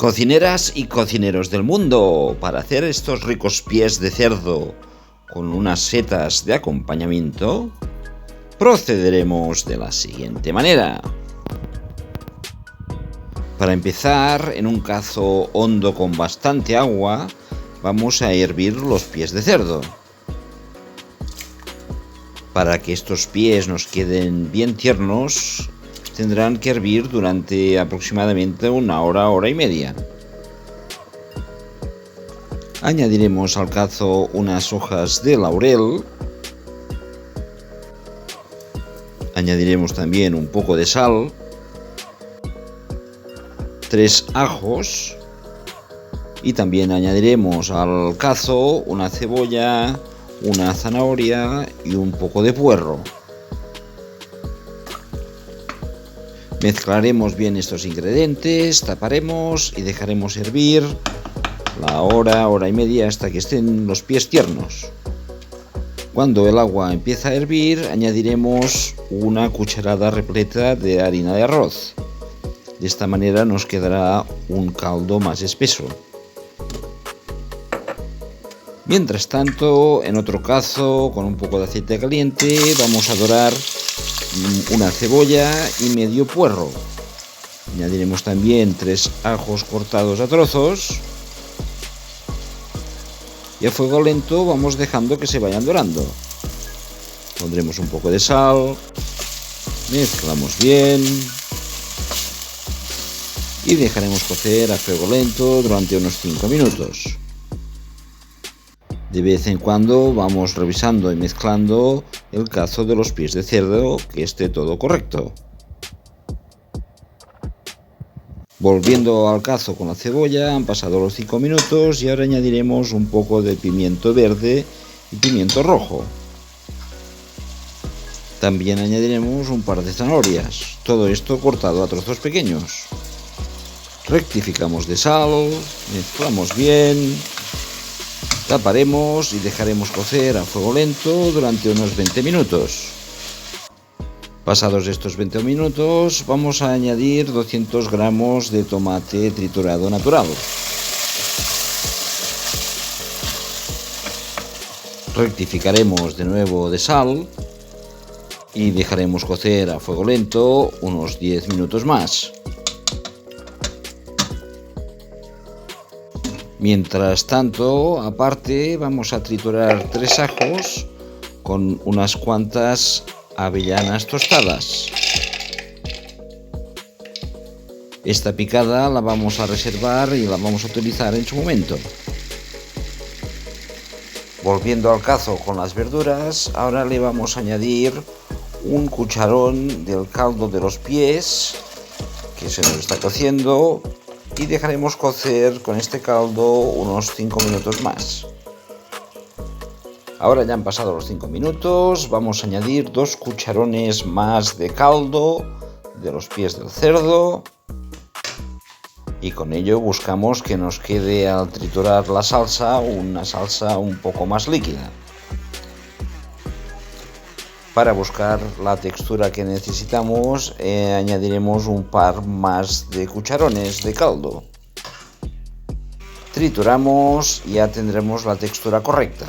Cocineras y cocineros del mundo, para hacer estos ricos pies de cerdo con unas setas de acompañamiento, procederemos de la siguiente manera. Para empezar, en un cazo hondo con bastante agua, vamos a hervir los pies de cerdo. Para que estos pies nos queden bien tiernos, tendrán que hervir durante aproximadamente una hora y media. Añadiremos al cazo unas hojas de laurel. Añadiremos también un poco de sal, 3 ajos y también añadiremos al cazo una cebolla, una zanahoria y un poco de puerro. Mezclaremos bien estos ingredientes, taparemos y dejaremos hervir la hora y media hasta que estén los pies tiernos. Cuando el agua empieza a hervir, añadiremos una cucharada repleta de harina de arroz. De esta manera nos quedará un caldo más espeso. Mientras tanto, en otro cazo, con un poco de aceite caliente, vamos a dorar una cebolla y medio puerro. Añadiremos también 3 ajos cortados a trozos. Y a fuego lento vamos dejando que se vayan dorando. Pondremos un poco de sal, mezclamos bien y dejaremos cocer a fuego lento durante unos 5 minutos. De vez en cuando vamos revisando y mezclando el cazo de los pies de cerdo, que esté todo correcto. Volviendo al cazo con la cebolla, han pasado los 5 minutos y ahora añadiremos un poco de pimiento verde y pimiento rojo. También añadiremos un par de zanahorias, todo esto cortado a trozos pequeños. Rectificamos de sal, mezclamos bien, taparemos y dejaremos cocer a fuego lento durante unos 20 minutos. Pasados estos 20 minutos, vamos a añadir 200 gramos de tomate triturado natural. Rectificaremos de nuevo de sal y dejaremos cocer a fuego lento unos 10 minutos más. Mientras tanto, aparte, vamos a triturar 3 ajos con unas cuantas avellanas tostadas. Esta picada la vamos a reservar y la vamos a utilizar en su momento. Volviendo al cazo con las verduras, ahora le vamos a añadir un cucharón del caldo de los pies que se nos está cociendo y dejaremos cocer con este caldo unos 5 minutos más. Ahora ya han pasado los 5 minutos, vamos a añadir 2 cucharones más de caldo de los pies del cerdo y con ello buscamos que nos quede al triturar la salsa una salsa un poco más líquida. Para buscar la textura que necesitamos, añadiremos un par más de cucharones de caldo. Trituramos y ya tendremos la textura correcta.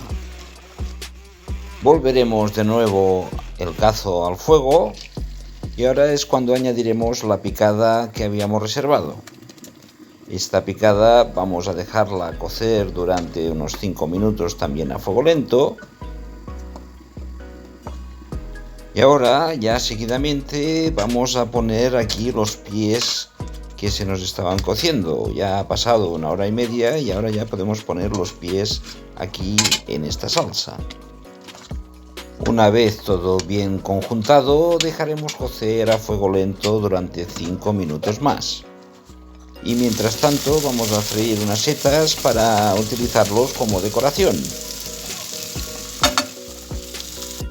Volveremos de nuevo el cazo al fuego y ahora es cuando añadiremos la picada que habíamos reservado. Esta picada vamos a dejarla cocer durante unos 5 minutos también a fuego lento. Y ahora ya seguidamente vamos a poner aquí los pies que se nos estaban cociendo. Ya ha pasado una hora y media y ahora ya podemos poner los pies aquí en esta salsa. Una vez todo bien conjuntado, dejaremos cocer a fuego lento durante 5 minutos más. Y mientras tanto vamos a freír unas setas para utilizarlos como decoración.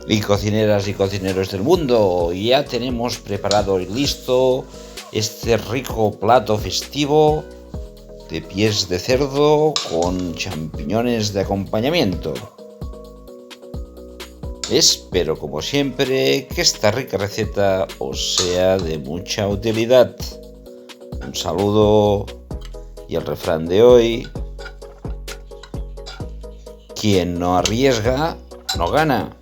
Y cocineras y cocineros del mundo, ya tenemos preparado y listo este rico plato festivo de pies de cerdo con champiñones de acompañamiento. Espero, como siempre, que esta rica receta os sea de mucha utilidad. Un saludo Y el refrán de hoy: quien no arriesga, no gana.